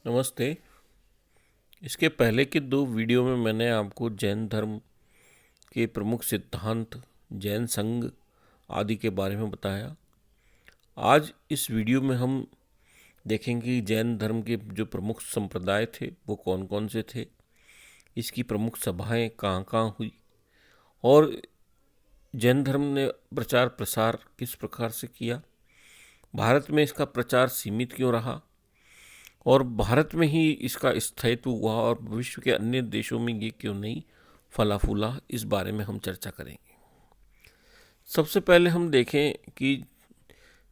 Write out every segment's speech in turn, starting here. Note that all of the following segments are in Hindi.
नमस्ते। इसके पहले के दो वीडियो में मैंने आपको जैन धर्म के प्रमुख सिद्धांत, जैन संघ आदि के बारे में बताया। आज इस वीडियो में हम देखेंगे कि जैन धर्म के जो प्रमुख संप्रदाय थे वो कौन कौन से थे, इसकी प्रमुख सभाएं कहाँ कहाँ हुई और जैन धर्म ने प्रचार प्रसार किस प्रकार से किया, भारत में इसका प्रचार सीमित क्यों रहा और भारत में ही इसका स्थायित्व हुआ और विश्व के अन्य देशों में ये क्यों नहीं फला फूला, इस बारे में हम चर्चा करेंगे। सबसे पहले हम देखें कि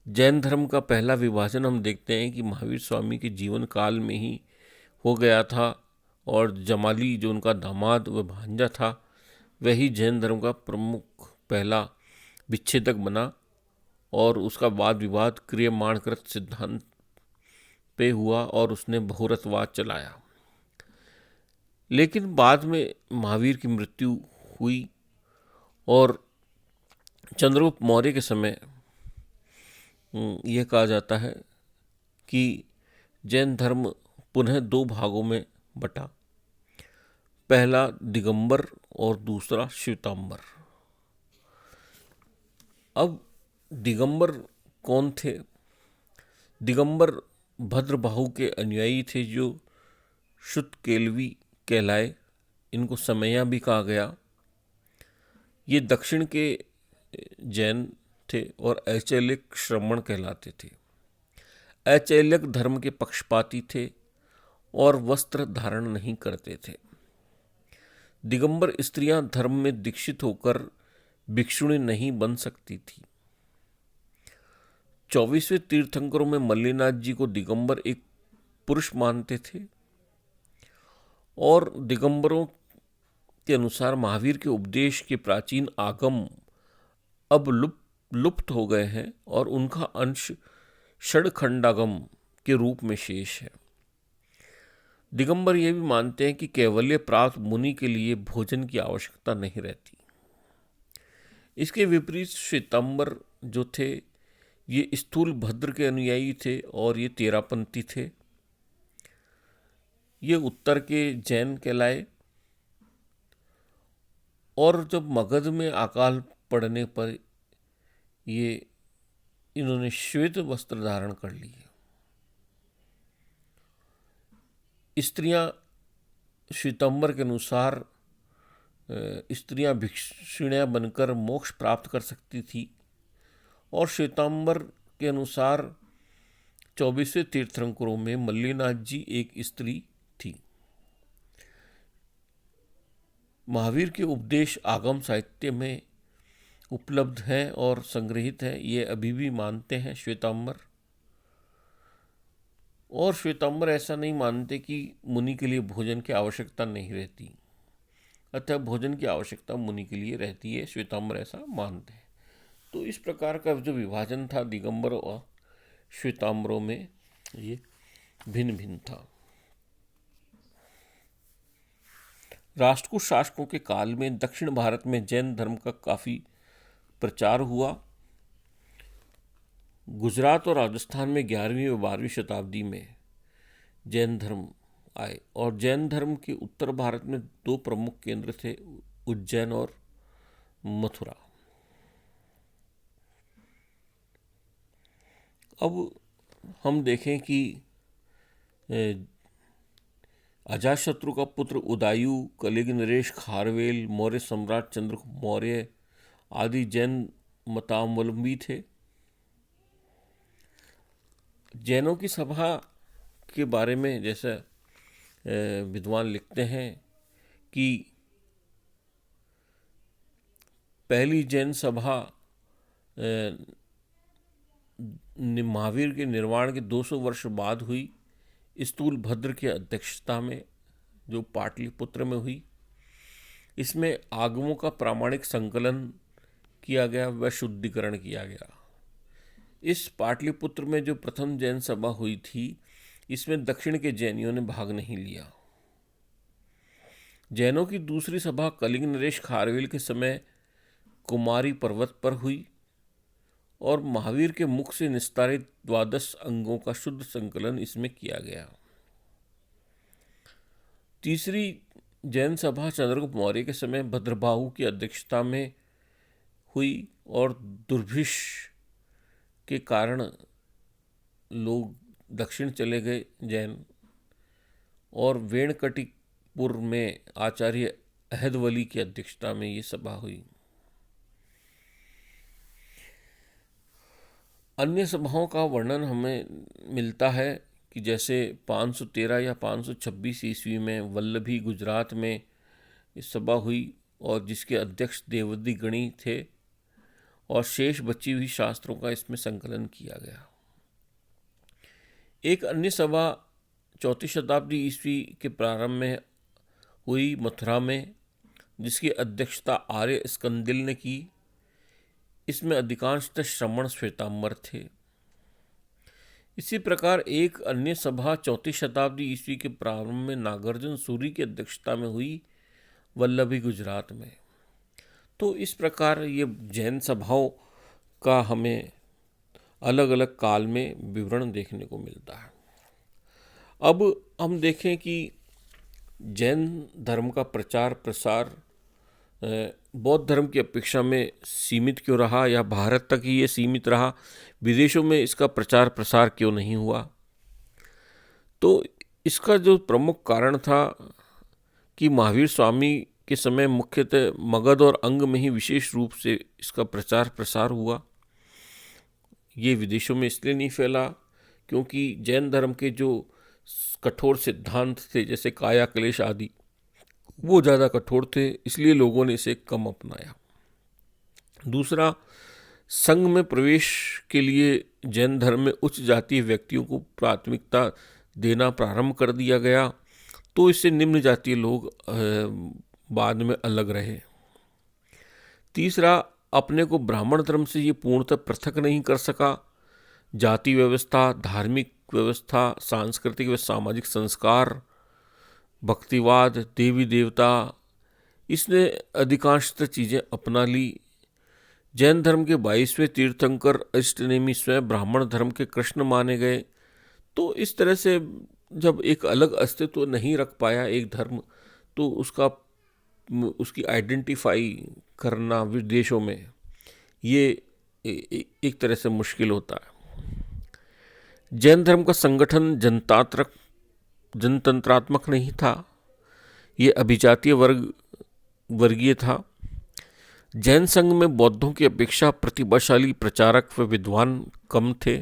जैन धर्म का पहला विभाजन हम देखते हैं कि महावीर स्वामी के जीवन काल में ही हो गया था और जमाली जो उनका दामाद व भांजा था वही जैन धर्म का प्रमुख पहला विच्छेदक बना और उसका वाद विवाद क्रियमाणकृत सिद्धांत पे हुआ और उसने बहुरतवाद चलाया। लेकिन बाद में महावीर की मृत्यु हुई और चंद्रगुप्त मौर्य के समय यह कहा जाता है कि जैन धर्म पुनः दो भागों में बटा, पहला दिगंबर और दूसरा श्वेतांबर। अब दिगंबर कौन थे? दिगंबर भद्रबाहु के अनुयायी थे जो शुद्ध केल्वी कहलाए, इनको समैया भी कहा गया। ये दक्षिण के जैन थे और ऐचैलिक श्रमण कहलाते थे। ऐचैलिक धर्म के पक्षपाती थे और वस्त्र धारण नहीं करते थे। दिगंबर स्त्रियां धर्म में दीक्षित होकर भिक्षुणी नहीं बन सकती थी। 24वें तीर्थंकरों में मल्लिनाथ जी को दिगंबर एक पुरुष मानते थे और दिगंबरों के अनुसार महावीर के उपदेश के प्राचीन आगम अब लुप्त हो गए हैं और उनका अंश षडखंडागम के रूप में शेष है। दिगंबर ये भी मानते हैं कि कैवल्य प्राप्त मुनि के लिए भोजन की आवश्यकता नहीं रहती। इसके विपरीत श्वेतांबर जो थे ये स्थूल भद्र के अनुयायी थे और ये तेरापंथी थे। ये उत्तर के जैन कहलाए और जब मगध में अकाल पड़ने पर इन्होंने श्वेत वस्त्र धारण कर लिए। स्त्रियां श्वेतांबर के अनुसार स्त्रियां भिक्षुणियां बनकर मोक्ष प्राप्त कर सकती थी और श्वेतांबर के अनुसार 24वें तीर्थंकरों में मल्लिनाथ जी एक स्त्री थी। महावीर के उपदेश आगम साहित्य में उपलब्ध हैं और संग्रहित हैं, ये अभी भी मानते हैं श्वेतांबर। और श्वेतांबर ऐसा नहीं मानते कि मुनि के लिए भोजन की आवश्यकता नहीं रहती, अतः भोजन की आवश्यकता मुनि के लिए रहती है, श्वेतांबर ऐसा मानते हैं। तो इस प्रकार का जो विभाजन था दिगंबर और श्वेतांबरों में, ये भिन्न भिन्न था। राष्ट्रकूट शासकों के काल में दक्षिण भारत में जैन धर्म का काफ़ी प्रचार हुआ। गुजरात और राजस्थान में 11वीं व 12वीं शताब्दी में जैन धर्म आए और जैन धर्म के उत्तर भारत में दो प्रमुख केंद्र थे, उज्जैन और मथुरा। अब हम देखें कि अजातशत्रु का पुत्र उदायु, कलिंग नरेश खारवेल, मौर्य सम्राट चंद्रगुप्त मौर्य आदि जैन मतावलंबी थे। जैनों की सभा के बारे में जैसा विद्वान लिखते हैं कि पहली जैन सभा महावीर के निर्वाण के 200 वर्ष बाद हुई, स्थूल भद्र की अध्यक्षता में, जो पाटलिपुत्र में हुई। इसमें आगमों का प्रामाणिक संकलन किया गया व शुद्धिकरण किया गया। इस पाटलिपुत्र में जो प्रथम जैन सभा हुई थी, इसमें दक्षिण के जैनियों ने भाग नहीं लिया। जैनों की दूसरी सभा कलिंग नरेश खारवेल के समय कुमारी पर्वत पर हुई और महावीर के मुख से निस्तारित 12 अंगों का शुद्ध संकलन इसमें किया गया। तीसरी जैन सभा चंद्रगुप्त मौर्य के समय भद्रबाहु की अध्यक्षता में हुई और दुर्भिक्ष के कारण लोग दक्षिण चले गए जैन, और वेणकटिपुर में आचार्य अहदवली की अध्यक्षता में ये सभा हुई। अन्य सभाओं का वर्णन हमें मिलता है कि जैसे 513 या 526 ईस्वी में वल्लभी गुजरात में इस सभा हुई और जिसके अध्यक्ष देवदी गणी थे, और शेष बची हुई शास्त्रों का इसमें संकलन किया गया। एक अन्य सभा 4वीं शताब्दी ईस्वी के प्रारंभ में हुई मथुरा में, जिसकी अध्यक्षता आर्य स्कंदिल ने की। इसमें अधिकांशतः श्रमण श्वेतांबर थे। इसी प्रकार एक अन्य सभा 4वीं शताब्दी ईस्वी के प्रारंभ में नागार्जुन सूरी की अध्यक्षता में हुई वल्लभी गुजरात में। तो इस प्रकार ये जैन सभाओं का हमें अलग अलग काल में विवरण देखने को मिलता है। अब हम देखें कि जैन धर्म का प्रचार प्रसार बौद्ध धर्म की अपेक्षा में सीमित क्यों रहा, या भारत तक ही ये सीमित रहा, विदेशों में इसका प्रचार प्रसार क्यों नहीं हुआ। तो इसका जो प्रमुख कारण था कि महावीर स्वामी के समय मुख्यतः मगध और अंग में ही विशेष रूप से इसका प्रचार प्रसार हुआ। ये विदेशों में इसलिए नहीं फैला क्योंकि जैन धर्म के जो कठोर सिद्धांत थे, जैसे काया क्लेश आदि, वो ज़्यादा कठोर थे, इसलिए लोगों ने इसे कम अपनाया। दूसरा, संघ में प्रवेश के लिए जैन धर्म में उच्च जातीय व्यक्तियों को प्राथमिकता देना प्रारंभ कर दिया गया, तो इससे निम्न जातीय लोग बाद में अलग रहे। तीसरा, अपने को ब्राह्मण धर्म से ये पूर्णतः पृथक नहीं कर सका। जाति व्यवस्था, धार्मिक व्यवस्था, सांस्कृतिक व सामाजिक संस्कार, भक्तिवाद, देवी देवता, इसने अधिकांशतः चीज़ें अपना ली। जैन धर्म के 22वें तीर्थंकर अष्टनेमी स्वयं ब्राह्मण धर्म के कृष्ण माने गए। तो इस तरह से जब एक अलग अस्तित्व नहीं रख पाया एक धर्म, तो उसकी आइडेंटिफाई करना विदेशों में ये एक तरह से मुश्किल होता है। जैन धर्म का संगठन जनतंत्रात्मक नहीं था, ये अभिजातीय वर्गीय था। जैन संघ में बौद्धों की अपेक्षा प्रतिभाशाली प्रचारक व विद्वान कम थे।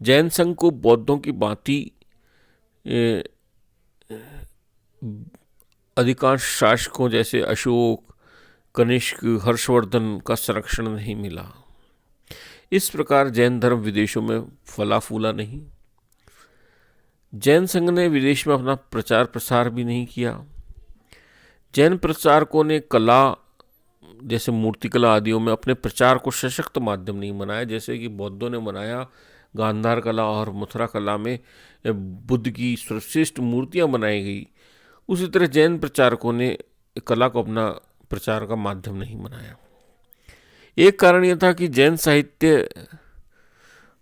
जैन संघ को बौद्धों की भांति अधिकांश शासकों जैसे अशोक, कनिष्क, हर्षवर्धन का संरक्षण नहीं मिला। इस प्रकार जैन धर्म विदेशों में फला फूला नहीं। जैन संघ ने विदेश में अपना प्रचार प्रसार भी नहीं किया। जैन प्रचारकों ने कला जैसे मूर्तिकला आदियों में अपने प्रचार को सशक्त माध्यम नहीं बनाया, जैसे कि बौद्धों ने बनाया। गांधार कला और मथुरा कला में बुद्ध की सर्वश्रेष्ठ मूर्तियां बनाई गई। उसी तरह जैन प्रचारकों ने कला को अपना प्रचार का माध्यम नहीं बनाया। एक कारण यह था कि जैन साहित्य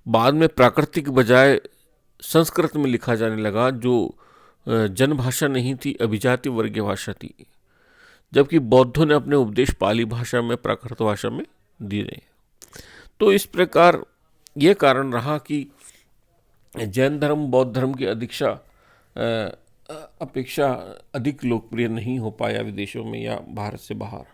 बाद में प्राकृतिक बजाय संस्कृत में लिखा जाने लगा, जो जनभाषा नहीं थी, अभिजातीय वर्गीय भाषा थी, जबकि बौद्धों ने अपने उपदेश पाली भाषा में, प्राकृत भाषा में दिए। तो इस प्रकार यह कारण रहा कि जैन धर्म बौद्ध धर्म की अपेक्षा अधिक लोकप्रिय नहीं हो पाया विदेशों में या भारत से बाहर।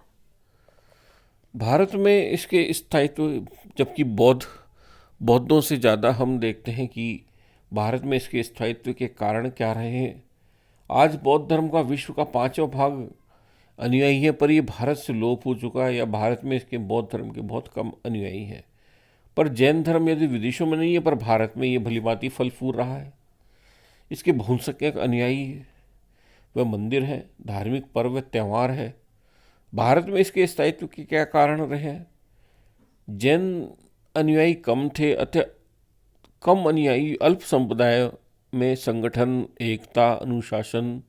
भारत में इसके स्थायित्व, जबकि बौद्धों से ज़्यादा हम देखते हैं कि भारत में इसके स्थायित्व के कारण क्या रहे हैं। आज बौद्ध धर्म का विश्व का 5वां भाग अनुयायी है, पर ये भारत से लोप हो चुका है, या भारत में इसके बौद्ध धर्म के बहुत कम अनुयायी हैं। पर जैन धर्म यदि विदेशों में नहीं है, पर भारत में ये भलीभांति फल फूल रहा है। इसके बहुसंख्यक अनुयायी व मंदिर हैं, धार्मिक पर्व त्यौहार है। भारत में इसके स्थायित्व के क्या कारण रहे? जैन अनुयायी कम थे, अतः कम अनुयायी अल्प संप्रदाय में संगठन, एकता, अनुशासन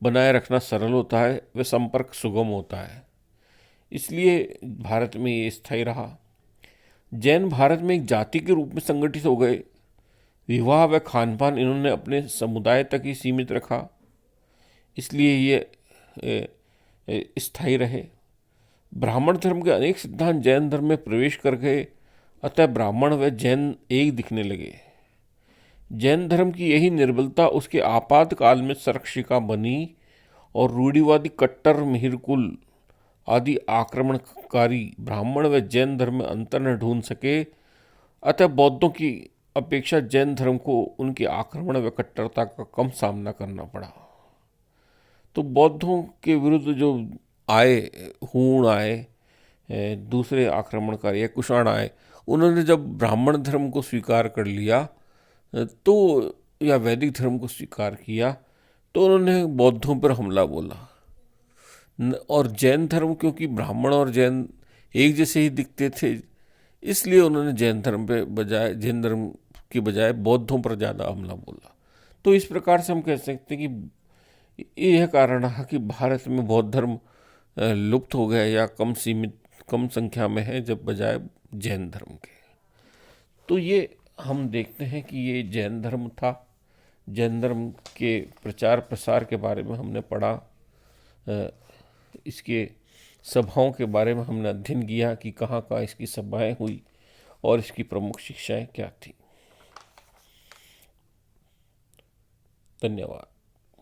बनाए रखना सरल होता है व संपर्क सुगम होता है, इसलिए भारत में ये स्थायी रहा। जैन भारत में एक जाति के रूप में संगठित हो गए। विवाह व खान पान इन्होंने अपने समुदाय तक ही सीमित रखा। इसलिए ये स्थायी रहे। ब्राह्मण धर्म के अनेक सिद्धांत जैन धर्म में प्रवेश कर गए, अतः ब्राह्मण व जैन एक दिखने लगे। जैन धर्म की यही निर्बलता उसके आपातकाल में संरक्षिका बनी और रूढ़िवादी कट्टर मिहिरकुल आदि आक्रमणकारी ब्राह्मण व जैन धर्म में अंतर न ढूंढ सके, अतः बौद्धों की अपेक्षा जैन धर्म को उनके आक्रमण व कट्टरता का कम सामना करना पड़ा। तो बौद्धों के विरुद्ध जो आए, हूण आए, दूसरे आक्रमणकारी या कुषाण आए, उन्होंने जब ब्राह्मण धर्म को स्वीकार कर लिया तो, या वैदिक धर्म को स्वीकार किया, तो उन्होंने बौद्धों पर हमला बोला। और जैन धर्म, क्योंकि ब्राह्मण और जैन एक जैसे ही दिखते थे, इसलिए उन्होंने जैन धर्म के बजाय बौद्धों पर ज़्यादा हमला बोला। तो इस प्रकार से हम कह सकते हैं कि यह कारण है कि भारत में बौद्ध धर्म लुप्त हो गया या कम संख्या में है जब बजाय जैन धर्म के। तो ये हम देखते हैं कि ये जैन धर्म था। जैन धर्म के प्रचार प्रसार के बारे में हमने पढ़ा, इसके सभाओं के बारे में हमने अध्ययन किया कि कहाँ कहाँ इसकी सभाएं हुई और इसकी प्रमुख शिक्षाएं क्या थी। धन्यवाद।